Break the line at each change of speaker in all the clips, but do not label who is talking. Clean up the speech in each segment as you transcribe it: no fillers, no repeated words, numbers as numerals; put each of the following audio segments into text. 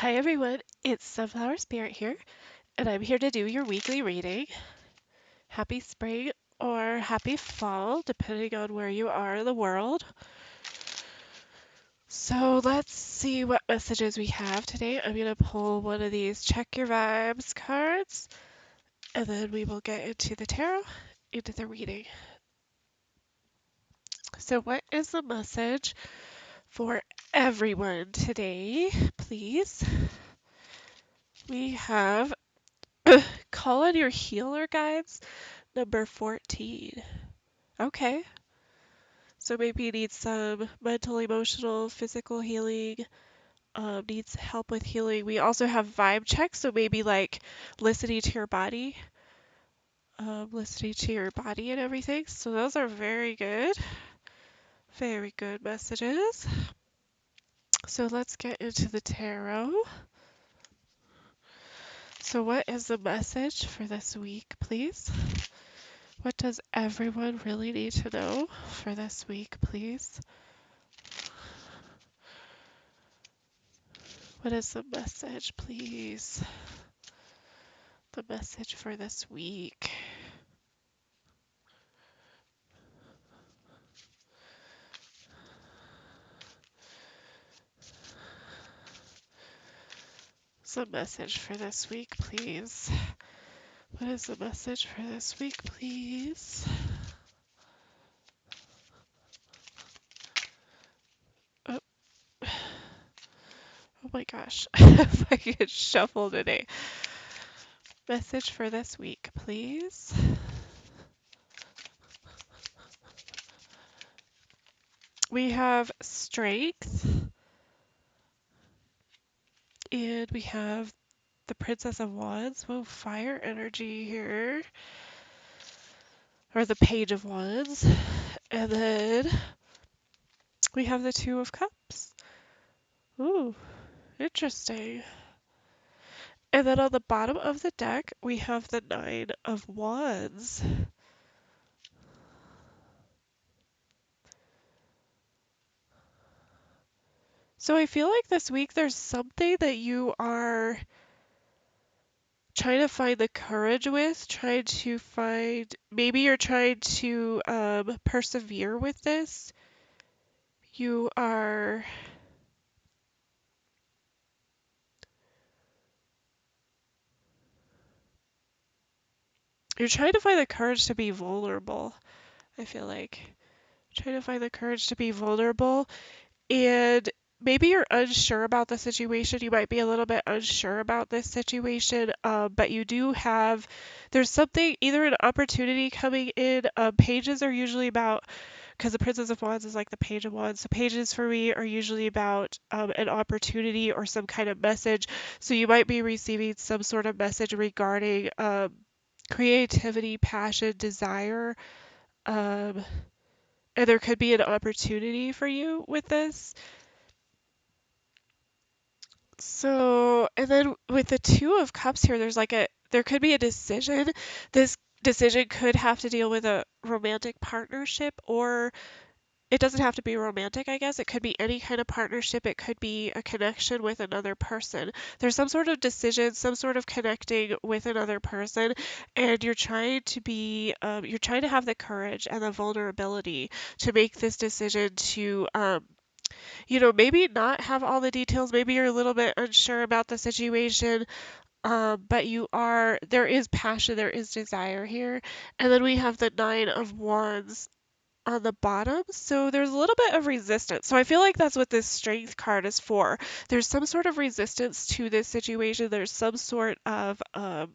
Hi everyone, it's Sunflower Spirit here, and I'm here to do your weekly reading. Happy spring or happy fall, depending on where you are in the world. So let's see what messages we have today. I'm going to pull one of these Check Your Vibes cards, and then we will get into the tarot, into the reading. So what is the message for everyone today, please? We have call on your healer guides. Number 14. Okay. So maybe you need some mental, emotional, physical healing, needs help with healing. We also have vibe checks, so maybe like listening to your body and everything. So those are very good messages. So let's get into the tarot. So what is the message for this week, please? What does everyone really need to know for this week, please? What is the message, please? The message for this week. What's the message for this week, please? What is the message for this week, please? Oh, oh my gosh. If I could shuffle today. Message for this week, please. We have strength, and we have the Princess of Wands. Whoa, fire energy here. Or the Page of Wands. And then we have the Two of Cups. Ooh, interesting. And then on the bottom of the deck, we have the Nine of Wands. So I feel like this week there's something that you are trying to find the courage with, maybe you're trying to persevere with this. You are you're trying to find the courage to be vulnerable, I feel like. Trying to find the courage to be vulnerable. And maybe you're unsure about the situation. You might be a little bit unsure about this situation, but there's something, either an opportunity coming in. Pages are usually about, because the Princess of Wands is like the Page of Wands. So pages for me are usually about an opportunity or some kind of message. So you might be receiving some sort of message regarding creativity, passion, desire. Um, and there could be an opportunity for you with this. So, and then with the Two of Cups here, there could be a decision. This decision could have to deal with a romantic partnership, or it doesn't have to be romantic, I guess. It could be any kind of partnership. It could be a connection with another person. There's some sort of decision, some sort of connecting with another person, and you're trying to have the courage and the vulnerability to make this decision to maybe not have all the details. Maybe you're a little bit unsure about the situation, but there is passion, there is desire here. And then we have the Nine of Wands on the bottom. So there's a little bit of resistance. So I feel like that's what this strength card is for. There's some sort of resistance to this situation. There's some sort of, and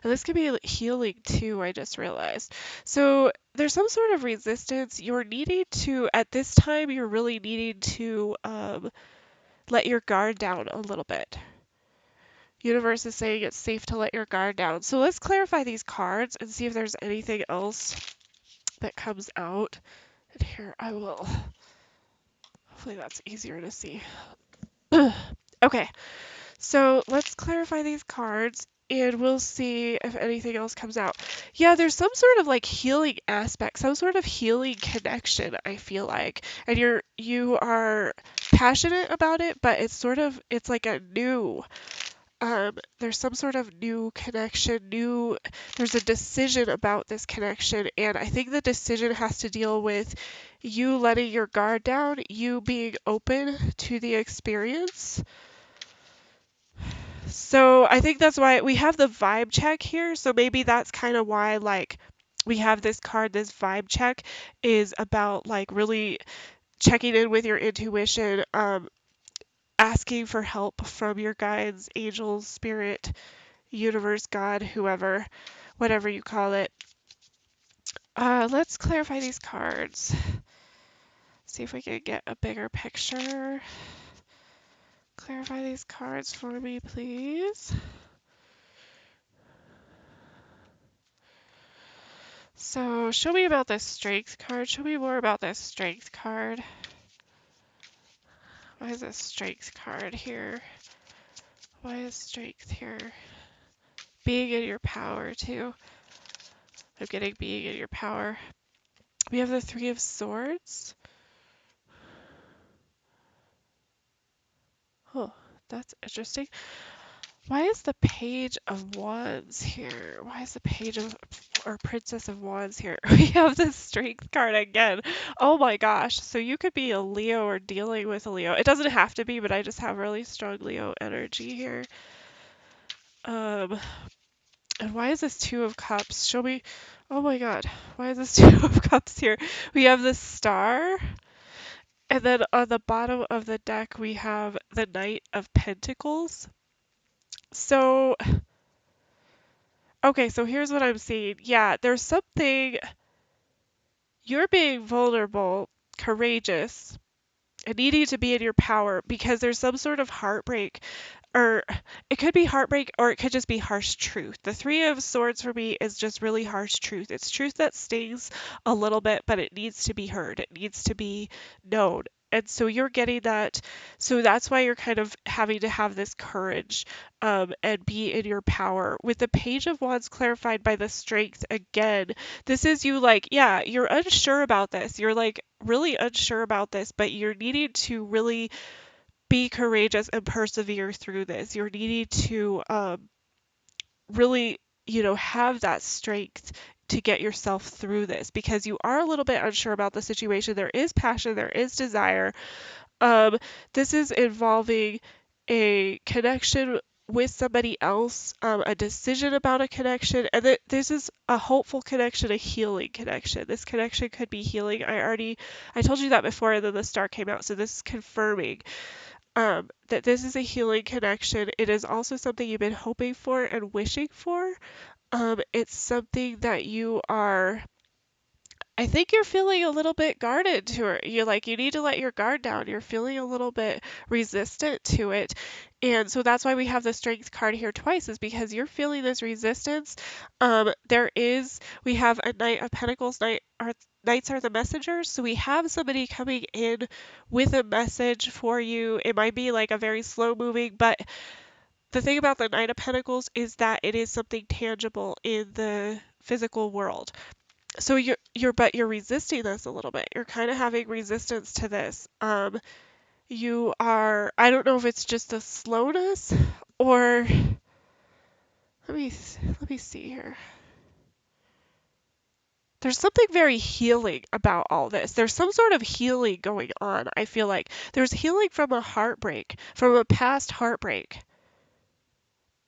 this could be healing too, I just realized. So there's some sort of resistance. At this time, you're really needing to let your guard down a little bit. Universe is saying it's safe to let your guard down. So let's clarify these cards and see if there's anything else that comes out. And here I will. Hopefully that's easier to see. Okay, so let's clarify these cards and we'll see if anything else comes out. Yeah, there's some sort of like healing aspect, some sort of healing connection, I feel like. And you are passionate about it, but it's like a new, there's some sort of new connection, there's a decision about this connection, and I think the decision has to deal with you letting your guard down, you being open to the experience. So I think that's why we have the vibe check here. So maybe that's kind of why, like, we have this card, this vibe check is about like really checking in with your intuition, asking for help from your guides, angels, spirit, universe, God, whoever, whatever you call it. Let's clarify these cards. See if we can get a bigger picture. Clarify these cards for me, please. So, show me about this strength card. Show me more about this strength card. Why is this strength card here? Why is strength here? Being in your power, too. I'm getting being in your power. We have the Three of Swords. Oh, that's interesting. Why is the Page of Wands here? Why is the Page of or Princess of Wands here? We have the Strength card again. Oh my gosh. So you could be a Leo or dealing with a Leo. It doesn't have to be, but I just have really strong Leo energy here. Um, and why is this Two of Cups? Show me. Oh my God. Why is this Two of Cups here? We have the Star. And then on the bottom of the deck, we have the Knight of Pentacles. So, okay, so here's what I'm seeing. Yeah, there's something, you're being vulnerable, courageous, and needing to be in your power because there's some sort of heartbreak, or it could be heartbreak, or it could just be harsh truth. The Three of Swords for me is just really harsh truth. It's truth that stings a little bit, but it needs to be heard. It needs to be known. And so you're getting that. So that's why you're kind of having to have this courage, and be in your power. With the Page of Wands clarified by the Strength again, this is you like, yeah, you're unsure about this. You're like really unsure about this, but you're needing to really be courageous and persevere through this. You're needing to really, have that strength to get yourself through this because you are a little bit unsure about the situation. There is passion, there is desire. Um, this is involving a connection with somebody else, a decision about a connection, and this is a hopeful connection, a healing connection. This connection could be healing. I told you that before, and then the star came out, so this is confirming that this is a healing connection. It is also something you've been hoping for and wishing for. It's something that I think you're feeling a little bit guarded to it. You're like, you need to let your guard down. You're feeling a little bit resistant to it. And so that's why we have the Strength card here twice, is because you're feeling this resistance. We have a Knight of Pentacles. Knights are the messengers. So we have somebody coming in with a message for you. It might be like a very slow moving, but the thing about the Knight of Pentacles is that it is something tangible in the physical world. So you're resisting this a little bit. You're kind of having resistance to this. I don't know if it's just a slowness or let me see here. There's something very healing about all this. There's some sort of healing going on. I feel like there's healing from a heartbreak, from a past heartbreak.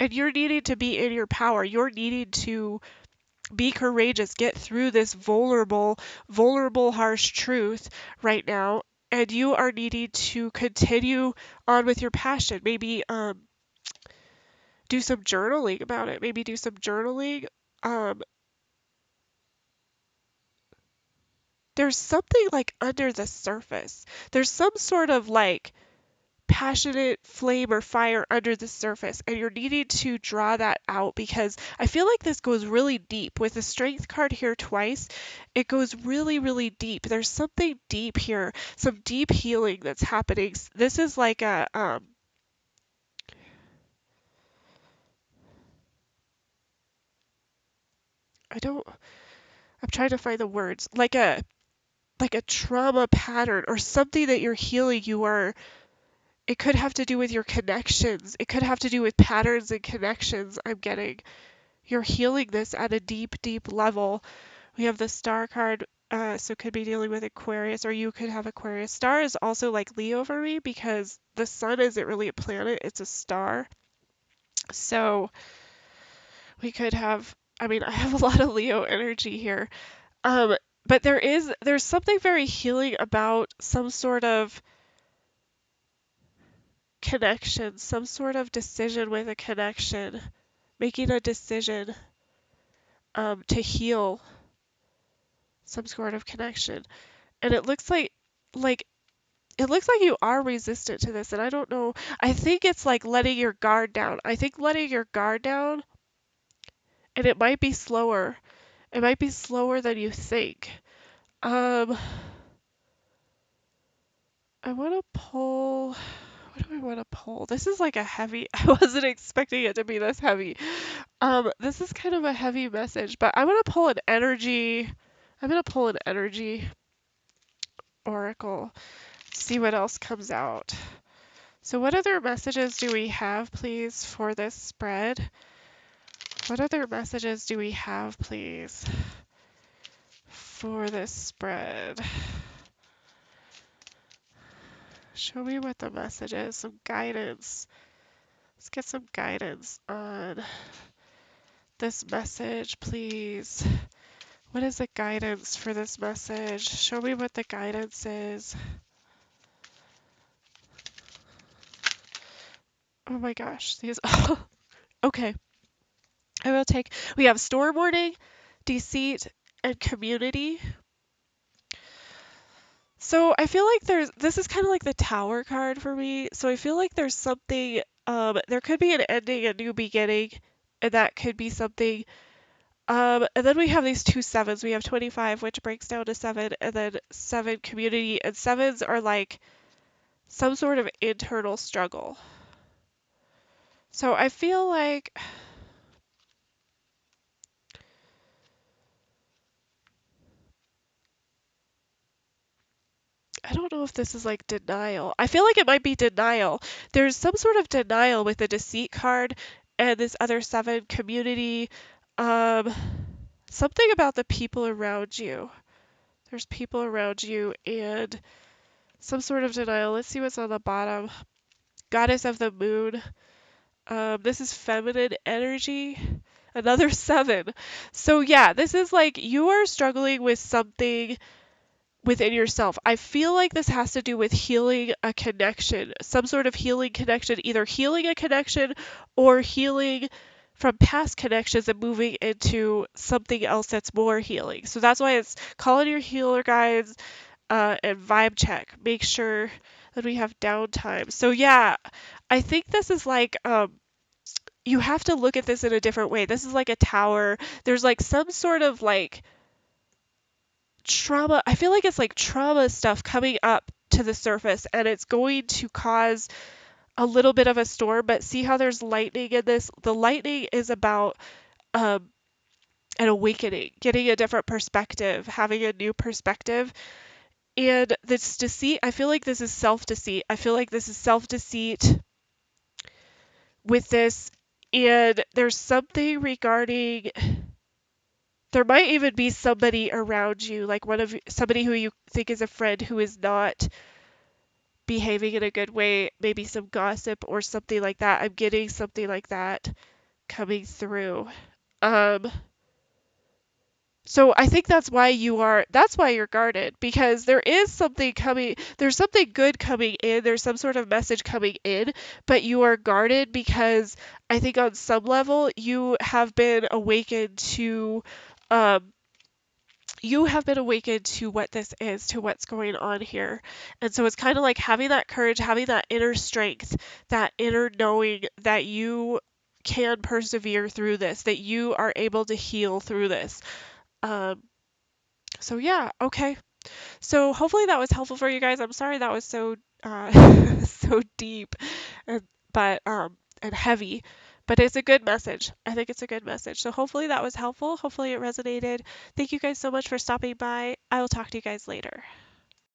And you're needing to be in your power. You're needing to be courageous, get through this vulnerable, harsh truth right now. And you are needing to continue on with your passion. Maybe do some journaling about it. Maybe do some journaling. Um, there's something like under the surface. There's some sort of like passionate flame or fire under the surface, and you're needing to draw that out because I feel like this goes really deep. With the Strength card here twice, it goes really, really deep. There's something deep here, some deep healing that's happening. This is like I don't, I'm trying to find the words, like like a trauma pattern or something that you're healing. It could have to do with your connections. It could have to do with patterns and connections. I'm getting. You're healing this at a deep, deep level. We have the star card, so could be dealing with Aquarius, or you could have Aquarius. Star is also like Leo for me because the sun isn't really a planet, it's a star. So we could have, I mean, I have a lot of Leo energy here. Um, but there's something very healing about some sort of connection, some sort of decision with a connection, making a decision to heal some sort of connection. And like it looks like you are resistant to this, and I don't know. I think it's like letting your guard down. I think letting your guard down, and it might be slower. It might be slower than you think. Um, I want to pull. What do I want to pull? This is like a heavy. I wasn't expecting it to be this heavy. This is kind of a heavy message, but I'm gonna pull an energy. I'm gonna pull an energy oracle. See what else comes out. So what other messages do we have, please, for this spread? What other messages do we have, please, for this spread? Show me what the message is, some guidance. Let's get some guidance on this message, please. What is the guidance for this message? Show me what the guidance is. Oh my gosh, these. Okay, I will take. We have storm warning, deceit, and community. So I feel like this is kind of like the tower card for me. So I feel like there's something, there could be an ending, a new beginning, and that could be something. And then we have these two sevens. We have 25, which breaks down to seven, and then seven community, and sevens are like some sort of internal struggle. So I feel like I don't know if this is like denial. I feel like it might be denial. There's some sort of denial with the deceit card and this other seven community. Um, Something about the people around you. There's people around you and some sort of denial. Let's see what's on the bottom. Goddess of the moon. This is feminine energy. Another seven. So yeah, this is like you are struggling with something within yourself. I feel like this has to do with healing a connection, some sort of healing connection, either healing a connection or healing from past connections and moving into something else that's more healing. So that's why it's call in your healer guides and vibe check. Make sure that we have downtime. So yeah, I think this is like you have to look at this in a different way. This is like a tower. There's like some sort of like trauma. I feel like it's like trauma stuff coming up to the surface and it's going to cause a little bit of a storm, but see how there's lightning in this? The lightning is about um, an awakening, getting a different perspective, having a new perspective. And this deceit, I feel like this is self deceit. I feel like this is self deceit with this. And there's something regarding there might even be somebody around you, like somebody who you think is a friend who is not behaving in a good way, maybe some gossip or something like that. I'm getting something like that coming through. Um, so I think that's why you're guarded because there is something coming, there's something good coming in, there's some sort of message coming in, but you are guarded because I think on some level um, you have been awakened to what this is, to what's going on here. And so it's kind of like having that courage, having that inner strength, that inner knowing that you can persevere through this, that you are able to heal through this. Um, so yeah, okay. So hopefully that was helpful for you guys. I'm sorry that was so so deep and but and heavy. But it's a good message. I think it's a good message. So hopefully that was helpful. Hopefully it resonated. Thank you guys so much for stopping by. I will talk to you guys later.